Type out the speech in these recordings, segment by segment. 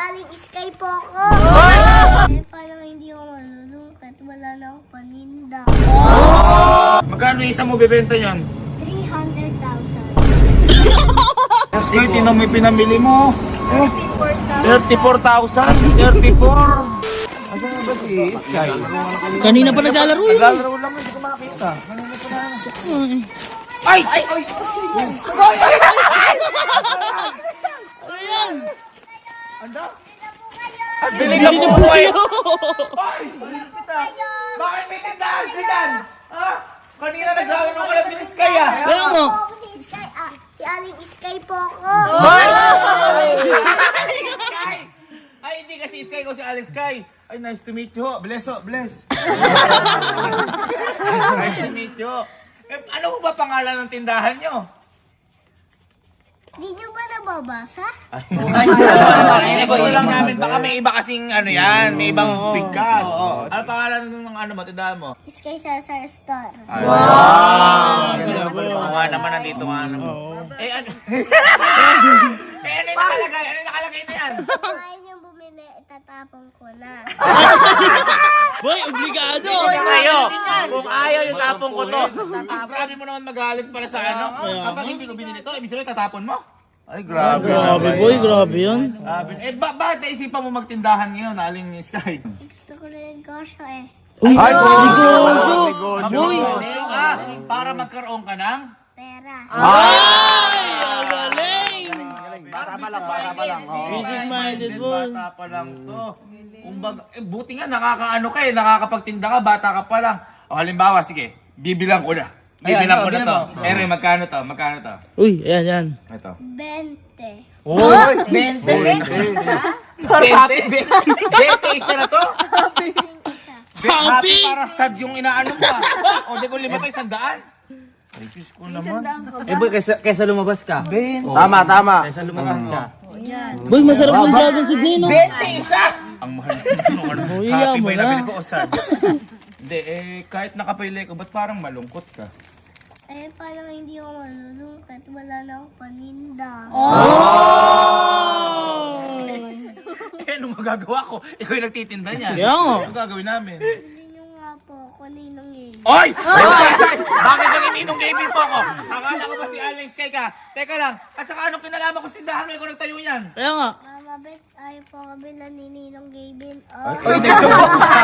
Aling Sky po ako. Eh, parang hindi ako malulungkat. Wala na akong paninda. Magkano isa mo bibenta yan? 300,000. Sky, tinan mo yung pinamili mo. 34,000. 34,000. Asan na ba si Sky? Kanina pa naglalaro yun. Naglalaro lang, hindi ko makakita. Kanina pa na. Ay! Ay! Ay! Ano yan? Anda? At binigyan mo po eh! Ay! Bakit may tindahan ka dyan? Ha? Kanina naglalaro ko lang din Sky ah! Kaya mo. Ako si Sky. Si Aling Sky po ako. Sky! Ay, hindi kasi Sky ko si Alex Sky. Ay, nice to meet you. Bless, oh, bless. Nice to meet you. Eh, ano po ba pangalan ng tindahan nyo? Di nyo ba nababasa? Ay, ko lang namin. Baka may iba kasing ano yan. May ibang bigkas. Ano pangalan ng ano mo, tindahan mo? Sky Sarsar Star. Wow! Oo nga naman, nandito nga naman. Eh, ano? Eh, ano yung nakalagay? Ano yung nakalagay na yan? Kung ayaw nyo bumili, itatapon ko na. Boy, obligado. Kung ayaw yung tapong ko to. Grabe mo naman magalit para sa ano. Kapag hindi ko binili to, ibig sabihin tatapon mo? Ay, grabe. Grabe boy, grabe yun. Grabe. Eh, bakit naisipan mo magtindahan ngayon, Aling Sky? Gusto ko rin negosyo eh. Uy, Ay, negosyo. Boy! Para magkaroon ka ng? Pera. Ay, ang galing. Bata pa lang. Business-minded boy. Bata pa lang to. Kumbaga, buti nga nakakaano ka eh, nakakapagtinda ka, bata ka pa lang. O halimbawa, sige, bibilang ko na. Bibilang ko na to. Ere, magkano to? Magkano to? Uy, ayan. Ito. 20. Uy! 20! 20 isa na to? Happy para sad yung inaano mo ah. O, di ko lima tayo 100. Ay, Diyos ko naman. Eh boy, kaysa lumabas ka. Tama. Kaysa lumabas ka. Boy, masarap yung dragon seed na yun. 20 isa! Ang mahal nung Uy, happy mo boy na. na ko o sad. Hindi, kahit nakapili ko, ba't parang malungkot ka? Eh, parang hindi ako malulungkat. Wala na akong paninda. Eh, anong magagawa ko? Ikaw yung nagtitinda niya. Kaya nga. Anong gagawin namin? Hindi nyo nga po ako ninong eh. Oy! Bakit nang ininong gaming po ako? Akala ko ba si Alex Sky ka? Teka lang, at saka anong kinalaman ko sa tindahan mo? Ikaw nagtayo niyan. Kaya nga. Mama Bet, ayaw po kami na nininong Gavin. Oy, nagsumbong ka.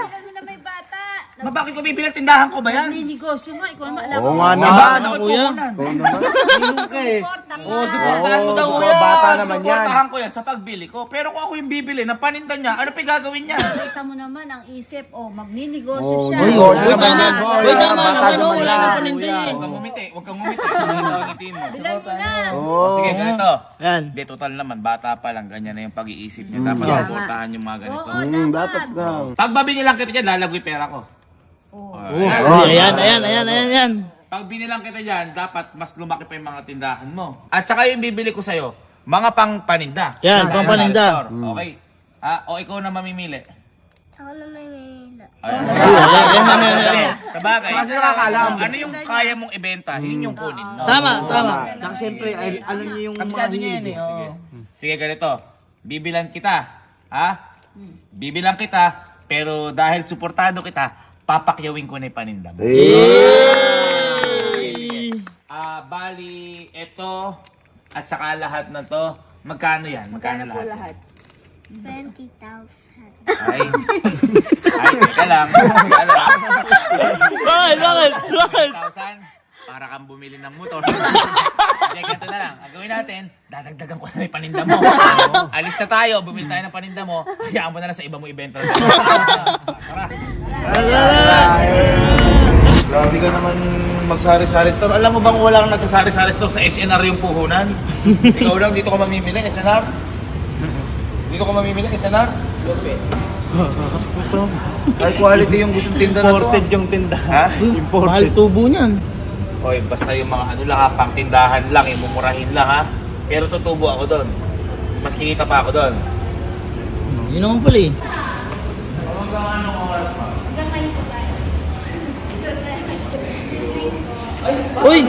Kami na may bata. Bakit ko bibilang tindahan ko ba yan? Ninegosyo nga, ikaw naman alam Oo mo. nga Diba? naman. Ako'y kuya. puhunan. Ninong ka eh. Suporta ka. Suportahan mo daw Oo, kuya. bata naman yan. Suportahan ko yan sa pagbili ko. Pero kung ako yung bibili ng paninda niya, ano pa yung gagawin niya? Kita mo naman ang isip, magninegosyo siya. Uy, tama. Uy, tama naman. Oh, wala na paninda eh. Huwag kang ngumiti. Huwag kang ngumiti. Ngumiti mo. Bilan mo na. Sige, ganito. Yan. Hindi, total naman. Bata pa lang. Ganyan na yung pag-iisip niya. Dapat suportahan yung mga ganito. Oo, dapat. Pag mabili lang kita dyan, lalagoy pera ko. Ayan. Pag binilang kita dyan, dapat mas lumaki pa yung mga tindahan mo. At saka yung bibili ko sa'yo, mga pang paninda. Yan, Sa pang paninda. store. Okay. O ikaw na mamimili. Ako na may mimila. Sa bagay, ano yung kaya mong ibenta, yun yung kunin mo. Tama. Saka syempre, alam niyo yung mga hindi. Sige, ganito. Bibilang kita. Bibilang kita, pero dahil suportado kita, papakyawin ko na yung paninda mo. Bali, ito, at saka lahat na to, magkano yan? Magkano lahat? 20,000. Ay, teka lang. Bakit? 1,000 para kang bumili ng motor. Hindi, ganito na lang. Ang gawin natin, dadagdagan ko na yung paninda mo. Alis na tayo, bumili tayo ng paninda mo, hayaan mo na lang sa iba mo ibenta. Tara. Grabe ka naman magsari-sari store. Alam mo bang wala kang nagsasari-sari store sa SNR yung puhunan? Ikaw lang, dito ka mamimili, SNR? Dito ka mamimili, SNR? High quality yung gustong tinda na to. Imported yung tinda. Ha? Mahal tubo niyan. Oy, basta yung mga ano lang ha, pang tindahan lang, yung mumurahin lang ha. Pero tutubo ako doon. Mas kikita pa ako doon. Yun naman pala eh. Uy!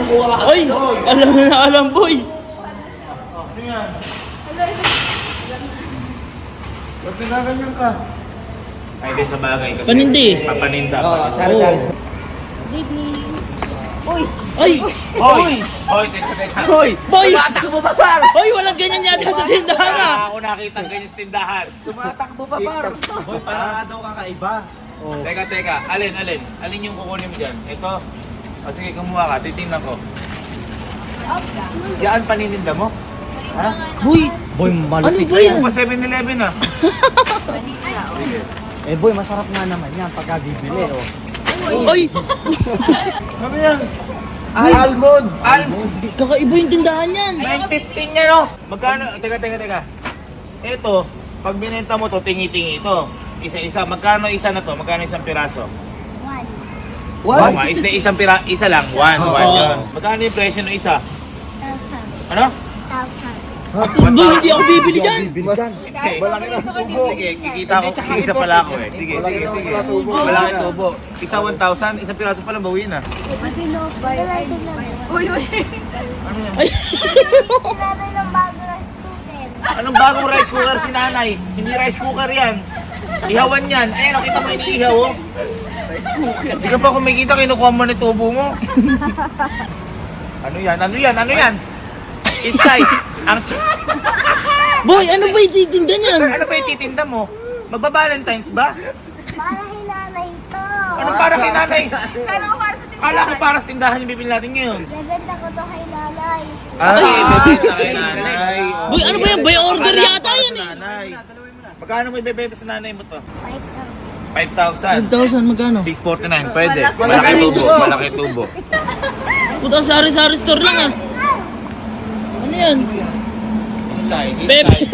Alam boy! Ano yan? Ba't nagaganyan ka? Ay, di sa bagay kasi. Panindi. Papaninda. Uy, Ay! Hoy! Hoy, teka. Hoy! Boy! Tumatakbo pa par! Hoy, walang ganyan yata sa tindahan Wala ah! ako nakita ganyan sa tindahan. Tumatakbo pa par! Hoy, parang nga daw kakaiba. Oh. Teka. Alin yung kukunin mo dyan? Ito? O sige, kumuha ka. Titingnan ko. Yan, panininda mo? Ha? Boy! Boy, Ano malupit. ba yan? Pa 7-Eleven ah. Eh boy, masarap nga naman yan pagka bibili. Oh. Ay! Ano yan? Almond! Kakaiba yung tindahan yan! 9.15 yan oh! Magkano? Teka. Ito, pag binenta mo to, tingi-tingi ito. Isa-isa. Magkano isa na to? Magkano isang piraso? One. Tama, isa lang. One yun. Magkano yung presyo ng isa? 1,000. Ano? 1,000. Boy, hindi ako bibili dyan! Sige, kikita pala ako eh. Sige. Malaki tubo. Isa 1,000, isang piraso pa lang bawiin ah. uy. Sinanay ng bago na student. Anong bagong rice cooker si nanay? Hindi rice cooker yan. Ihawan yan. Ayan, nakita mo iniihaw oh. Rice cooker. Di ka pa kumikita, kinukuha mo na tubo mo. Ano yan? Iskay, Boy, ano ba yung titinda niyan? ano ba ititinda mo? Magba-Valentine's ba? Para hinanay ito. Anong para kay nanay? Kala ko para sa tindahan yung bibili natin ngayon. Bebenta ko to kay nanay. Bibenta kay nanay. Boy, ano ba yan? By order Akala ko yata para yan sa eh! nanay. Magkano mo ibebenta sa nanay mo to? 5,000. 5,000. 5,000, magkano? 649, pwede. Malaki tubo. Puta, sari-sari store lang ah! Ano yan? Bebe!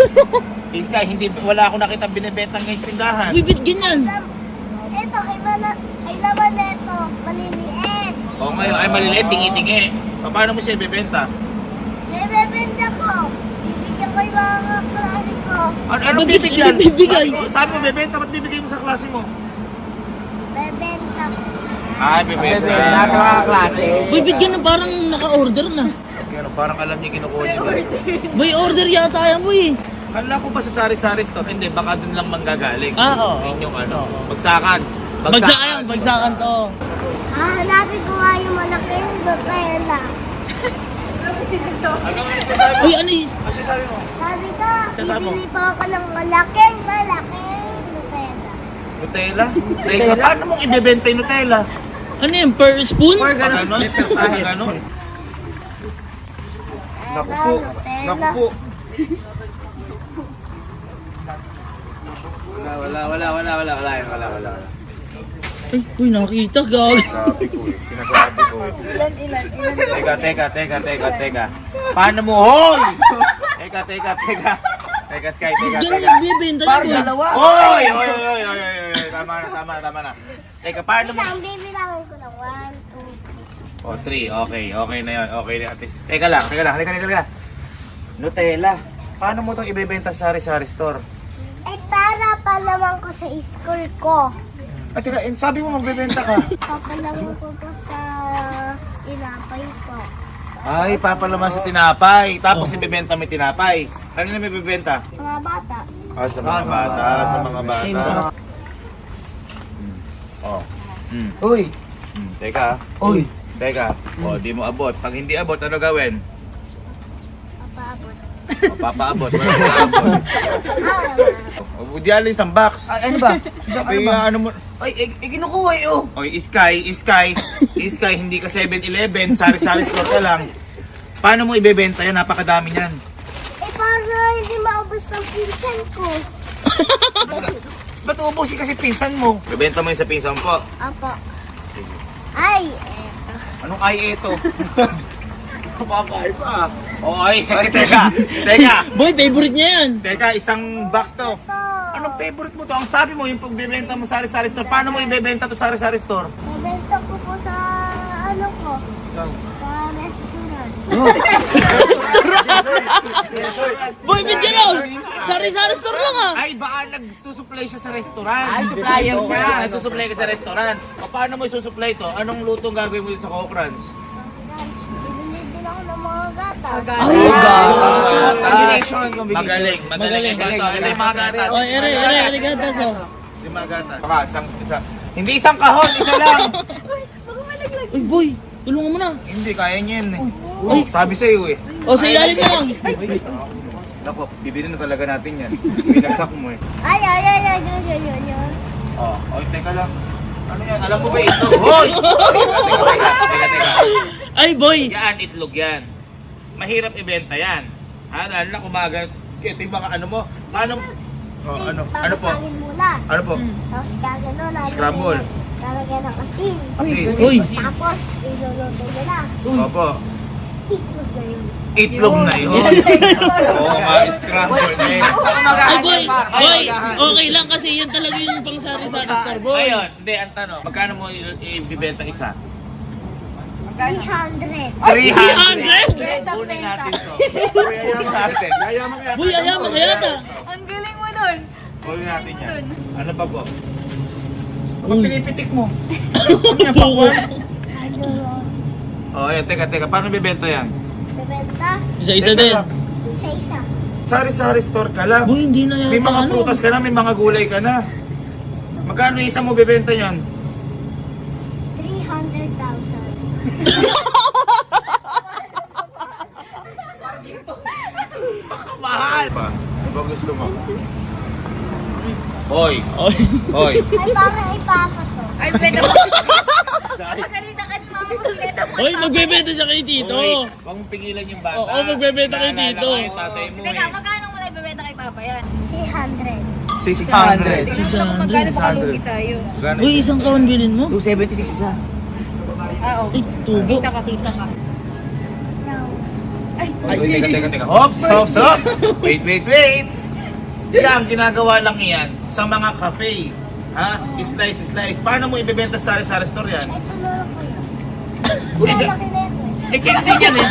Iskay, wala akong nakita binibenta ngayon sa tindahan. Uy, ba't ganyan? Ito, kay laman ito. Maliliit. O ngayon ay maliliit, tingi-tingi. Paano mo siya ibebenta? Bebenta ko. Bibigyan ko yung mga klase ko. Ano Bakit bibigyan? hindi bibigay? Sabi mo bebenta, ba't bibigay mo sa klase mo? Bebenta ko. Ay, bebenta. Nasa mga klase. Boy, ba't ganun? Parang naka-order na. Kaya parang alam niya kinukuha niya. May order yata yan, boy. Kala ko ba sa sari-sari store? Hindi, baka dun lang manggagaling. Oo. Yun yung ano, bagsakan. Bagsakan to. Hanapin ko nga yung malaking Nutella. Ano nga yung sasabi mo? Uy, ano yun? Ano sasabi mo? Sabi ko, Kasama mo? bibili po ako ng malaking Nutella. Nutella? Teka, paano mong ibebenta yung Nutella? Ano yun? Per spoon? Ganon? Ganon? Naku po. Nutella. Wala. Ay, uy, nakita, gag. Sinasabi ko eh. Teka. Paano mo? Hoy! Teka, Sky, Ganun nagbibenta niya, boy. Hoy! Tama na. Teka, paano mo? Isang bibilangin ko ng 1, 2, 3. O, 3. Okay na yun. Okay na. At least. Teka lang. Halika. Nutella. Paano mo itong ibebenta sa sari-sari store? Eh, para palaman ko sa school ko. At teka, sabi mo magbebenta ka. Papalaman ko po sa inapay ko. Ay, papalaman sa tinapay. Tapos ibebenta mo yung tinapay. Ano na may bibenta? Mga bata. Sa mga bata. Oh. Uy! Teka. Uy! Teka. O, di mo abot. Pag hindi abot, ano gawin? Papaabot. O, papaabot. Wala papaabot. O, di alis ang box. Ay, ano ba? Sabi nga, ano mo? Ay, kinukuha eh oh! Oy, Sky, hindi ka 7-Eleven, sari-sari store ka lang. Paano mo ibebenta yan? Napakadami niyan. Eh, para hindi maubos ng pinsan ko. Ba't ubusin kasi pinsan mo? Bebenta mo yun sa pinsan po. Apo. Ay, Anong ay ito? Papay pa. O ay, teka. Boy, favorite niya yan. Teka, isang box to. ito. Anong favorite mo to? Ang sabi mo, yung pagbebenta mo sari-sari store. Paano mo ibebenta to sari-sari store? Nabenta ko po sa, sa restaurant. Boy, ba't ganun? Sari-sari store lang ah. Ay, baka nagsusupply siya sa restaurant. Ay, supplier siya. Nagsusupply ka sa restaurant. Paano mo isusupply to? Anong lutong gagawin mo dito sa Coke Crunch? Bibili din ako ng mga gatas. Combination. Magaling. Ito yung mga gatas. Oh, ere, gatas oh. Yung mga gatas. Baka, isa. Hindi isang kahon, isa lang. Uy, boy, tulungan mo na. Hindi, kaya niya yun eh. Oh, sabi sa'yo eh. Oh, sa ilalim na lang. Nako, bibili na talaga natin yan. Binagsak mo eh. Ay. Oh, teka lang. Ano yan? Alam mo ba ito? Hoy! Teka. Ay, boy. Yan, itlog yan. Mahirap ibenta yan. Lalo na kumagal. Ito yung mga ano mo. Paano? Oh, ano? Ano po? Tapos muna. Ano po? Tapos gagano. Scramble. Lalagyan ng asin. Asin. Uy. Tapos iluluto nila. Opo. Itlog na yun. Itlog na yun. Oo nga, scramble na yun. Ay, boy. Boy, okay lang kasi yan talaga yung pang sari-sari store, boy. Ayun, hindi, ang tanong. Magkano mo ibibenta isa? 300. 300? Kunin natin to. Kunin natin. Boy, ayaman ka yata. Ang galing mo nun. Kunin natin yan. Ano pa po? Uy. Pinipitik mo. Tuko. Ano? Oh, ayan, teka. Paano bibenta yan? Bebenta. Isa-isa din. Isa-isa. Sari-sari store ka lang. Boy, hindi na yata. May mga ano. prutas ka na, may mga gulay ka na. Magkano isa mo bibenta yan? 300,000. Mahal! Pa, ano ba gusto mo? Hoy! Oy. Hoy! Ay, parang ipapa to. Ay, pwede mo. Magalita ka ni mama kung pineta mo. Oy, magbebenta siya kay Tito. Hoy! Huwag mong pigilan yung bata. Oo, magbebenta kay Naalala Tito. ko yung tatay mo Teka, eh. magkano mo na ibebenta kay Papa yan? 600. 600. Tingnan mo na kung magkano makalugi tayo. Gano'n Boy, siya? isang kawan bilhin mo? 276 isa. Oo. Ay, tubo. Kita ka. Ay, Uy, teka. Hops! Wait! Yan, ginagawa lang yan sa mga cafe. Ha? Slice. Paano mo ibebenta sa sari-sari store yan? Ito na lang ko yun. Eh, Malaki na ito eh. hindi yan eh.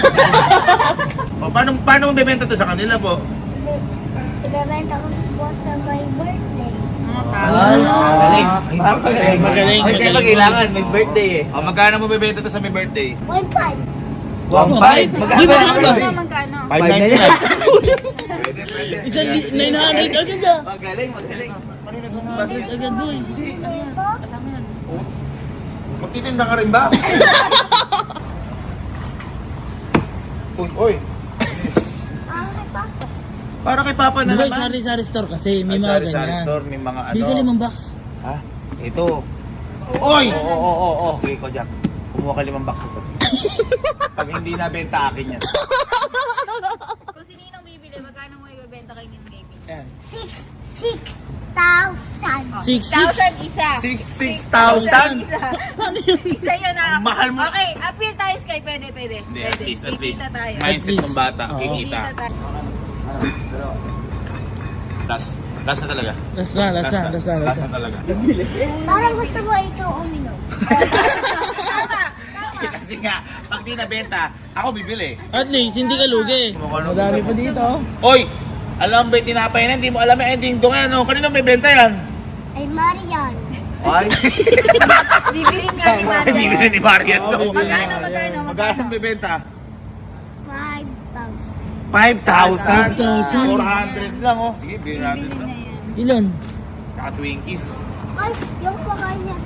O, paano mo bebenta to sa kanila po? Ibebenta ko po sa my birthday. Magaling. Kasi kailangan, may birthday eh. O, magkano mo bebenta to sa may birthday? 1.5. 1.5? Boy, magkano ba? magkano? 599. Isa 900 agad ah. Magaling. Agad, boy. Ito. Magtitinda ka rin ba? Uy. Kay Papa. Para kay Papa na Boy, naman. sari-sari store kasi may mga Sari-sari ganyan. store, may mga ano. Bili ka 5 box. Ha? Ito. Oy! Oo. Okay ko, Jack. Kumuha ka 5 box ito. Pag hindi nabenta, akin yan. Kung sininong bibili, magkano mo ibebenta kay Ninong Gaming? Yan. 6,000. 1,000 isa. 6,000? Isa. Ano yun? Isa yun ah. Mahal mo. Okay, appeal tayo Sky. Pwede. Hindi, at least. Kikita tayo. Mindset ng bata, Oo. kikita. Kikita tayo. Last na talaga. Last na. talaga. Parang gusto mo ikaw uminom. Kasi nga, pag di nabenta, ako bibili. At least, hindi ka lugi. Madami pa dito. Oy! Alam ba yung tinapay na? Hindi mo alam yung ending doon yan. Kanino may benta yan? Ay, Marian. Ay, Bibili nga ni Maria. Bibili ni Marian to. Magkano? May benta? 5,000. 5,000? 5,000. 400 lang oh. Sige, bilhin natin to. Ilan? Tsaka Twinkies. Ay, yung pakain niya.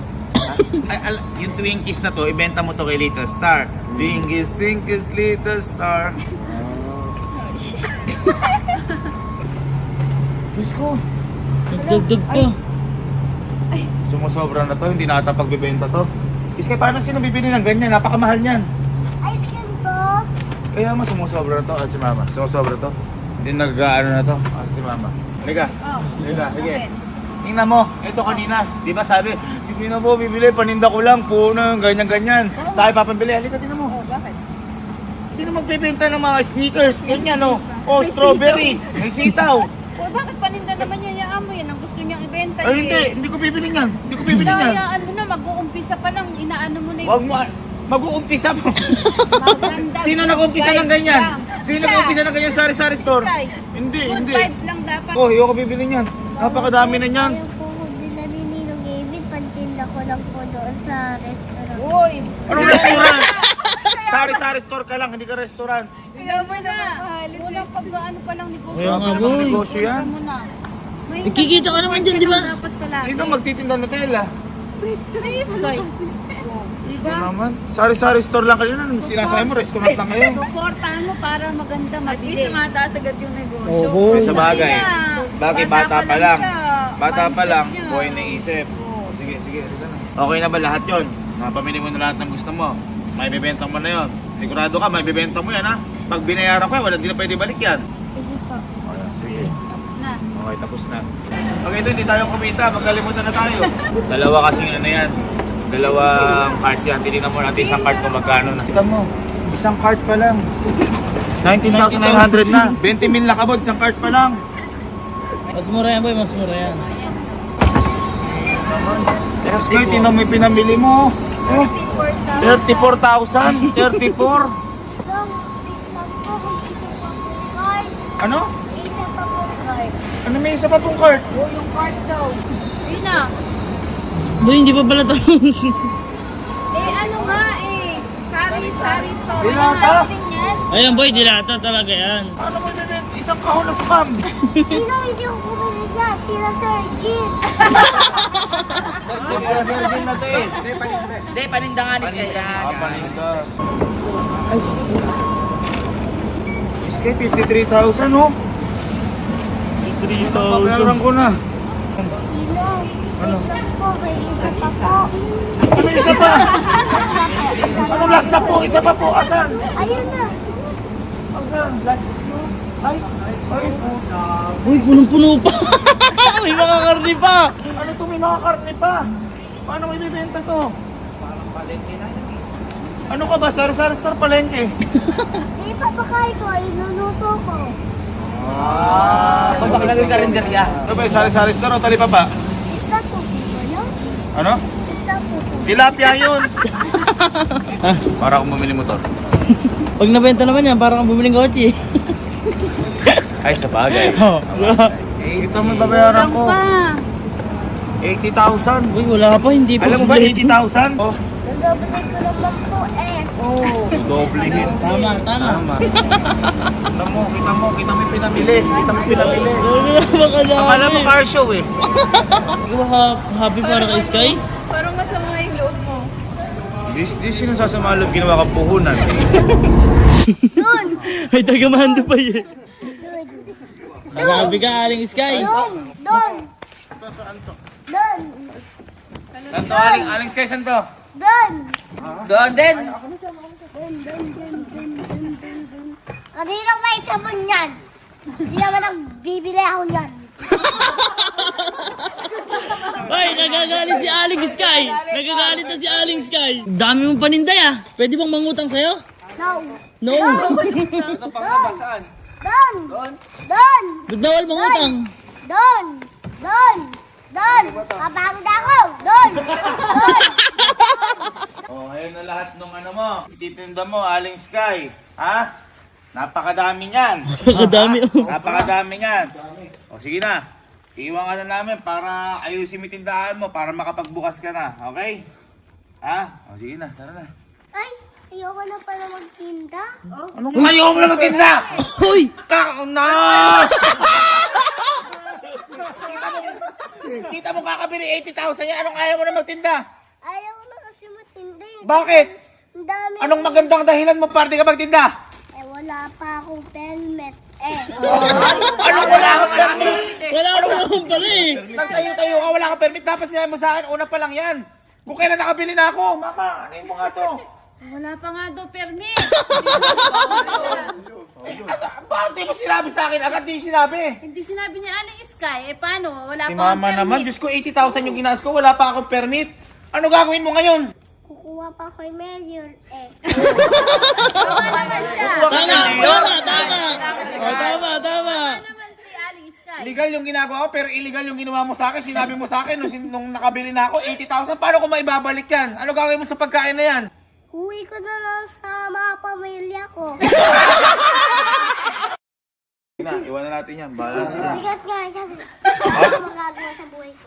Yung Twinkies na to, ibenta mo to kay Little Star. Twinkies, Little Star. Diyos ko. Nagdagdag pa. Sumusobra na to, hindi na ata pagbibenta to. Iskay, paano sino bibili ng ganyan? Napakamahal niyan. Ice cream to. Kaya mo sumusobra na to, si Mama. Sumusobra to. Hindi nag-ano na to, si Mama. Halika. Sige. Tingnan mo, ito kanina. Di ba sabi, hindi na po bibili, paninda ko lang, puno, ganyan-ganyan. Sabi papambili, halika, tingnan mo. Bakit? Sino magbibenta ng mga sneakers? Ganyan oh. Oh, strawberry. May sitaw. O, bakit paninda naman niya yaan mo yan? Ang gusto niyang ibenta Ay, hindi ko bibili niyan. Hindi ko bibili niyan. Hinayaan mo na, mag-uumpisa pa lang, inaano mo na Huwag mo, mag-uumpisa mo. Maganda. Sino nag-umpisa ng ganyan? Sino Siya. nag-umpisa ng ganyan sari-sari store? Sky. Hindi. Good vibes lang dapat. Oh, ayoko bibili niyan. Napakadami na niyan. Ayaw po ko nila ni Ninong David. Pantinda ko lang po doon sa restaurant. Uy! Anong restaurant? Sari-sari store ka lang, hindi ka restaurant. Kaya mo na. Unang pag-ano pa lang negosyo. Kaya nga, boy. Negosyo yan. Mo na. May Kikita ka naman dyan, di ba? dapat pala. Sino magtitinda ng Nutella? Si Sky. Diba? Naman. Sari-sari store lang kayo na. Sinasabi mo, restaurant lang kayo. Suportahan mo para maganda mabili. At least mataas agad yung negosyo. Pero sa bagay. Sabi niya, Bagay, bata pa lang. siya. Bata pa Mindset lang, niya. buhay na isip. Sige, sige. Okay na ba lahat yon? Napamili mo na lahat ng gusto mo. May bibenta mo na yon. Sigurado ka, may bibenta mo yan ha. Pag binayaran ko yan, wala din na pwede balik yan. Sige po. Sige. Tapos na. Okay, tapos na. Okay, ito, hindi tayo kumita. Magkalimutan na tayo. Dalawa kasing ano yan. Dalawang card yan. Titignan mo natin isang card kung magkano na. Kita mo, isang card pa lang. 19,900 na. 20 mil nakabod, isang card pa lang. Mas mura yan, boy. Mas mura yan. Kaya tingnan mo yung pinamili mo. Oh, 34,000. 34. Dong, wait lang po. Isa pa pong card. Ano? Isa pa pong card. Ano may isa pa pong card? Yung card daw. Ayun na. Boy, hindi pa pala tapos. Ano nga Sari store. Dilata? Ayan, boy. Dilata talaga yan. Ano mo ibibenta? Isang kahon na spam. Sino hindi ko bumili dyan? Sila Sir Jim. Kaya sir, din na to eh. Hindi, panindanganis ka yan. Papaninda. Ay. Iskay, 53,000 oh. 53,000. Pabayaran ko na. Sino? Ano? Wait lang po. May isa pa po. Ano isa pa? Ano last na po? Isa pa po. Asan? Ayun na. Asan? Last na. Ay. Ay. Boy, punong-puno pa. May mga karni pa. Ano to? May mga karne pa. Paano mo ibibenta to? Parang palengke na yan. Ano ka ba? Sari-sari store palengke. Di pa ba kayo ko? Iluluto ko. Ah. Pagbakalagay ka rin siya. Ano ba yung sari-sari store o tali pa ba? Isda po ba yun? Ano? Isda po po. Tilapia yun. Para akong bumili motor. Pag nabenta naman yan, parang kang bumiling kotse. Ay, sa bagay. Oh. Ito mo babayaran ko. 80,000. Boy, wala pa. Hindi pa. Alam mo ba 80,000? Oh. Nagdobalik ko naman po eh. Doblehin. Tama. Kita mo yung pinamili. Kita mo yung pinamili. Baka Akala mo car show eh. Happy para kay Sky? Parang masama yung loob mo. Di sino sasama loob ginawa kang puhunan. Doon! Ay, taga-mando pa yun. Doon! Sabi ka, Aling Sky. Doon! Doon! Doon! Santo, aling Sky, santo. Doon! Doon din. Kanina pa yung sabon yan. Hindi naman nagbibili ako yan. Ay, nagagalit si Aling Sky. Nagagalit na si Aling Sky. Dami mong paninday ah. Pwede bang mangutang sa'yo? No! No. Doon! Doon! Doon! Ba't bawal mangutang? Doon! Doon! Doon! Kapagod ako! Doon! Doon! Oh, ayun na lahat ng ano mo. Ititinda mo, aling Sky. Ha? Napakadami niyan. Napakadami, oh. Napakadami niyan. O sige na. Iiwan ka na namin para ayusin mo yung tindahan mo para makapagbukas ka na. Okay? Ha? O sige na, tara na. Ay! Ayoko na pala magtinda. Anong ayaw mo na magtinda? Hoy! Na! Kita mo kakabili 80,000 yan. Anong ayaw mo na magtinda? Ayaw na kasi magtinda eh. Bakit? Ang dami. Anong magandang dahilan mo para di ka magtinda? Eh, wala pa akong helmet eh. Anong wala kang permit? Wala ko naman pala eh. Nagtayo-tayo ka, wala kang permit. Dapat sinabi mo sa akin, una pa lang yan. Kung kailan nakabili na ako. Mama, ano mo nga to? Wala pa nga daw permit. Bakit di mo sinabi sa akin? Agad di sinabi. Hindi sinabi niya Aling Sky. Eh paano? Wala Si pa mama permit. naman, Diyos ko, 80,000 yung ginas ko. Wala pa akong permit. Ano gagawin mo ngayon? Kukuha pa ako yung mayor eh. Tama naman siya. Kuha ka na mayor. Tama. Naman si Aling Sky. Legal yung ginagawa ko, pero illegal yung ginawa mo sa akin. Sinabi mo sa akin nung nakabili na ako, 80,000. Paano ko maibabalik yan? Ano gagawin mo sa pagkain na yan? Uwi ko na lang sa mga pamilya ko. Iwan na natin yan. Bahala sila. Bigat nga siya. Ano magagawa sa buhay ko?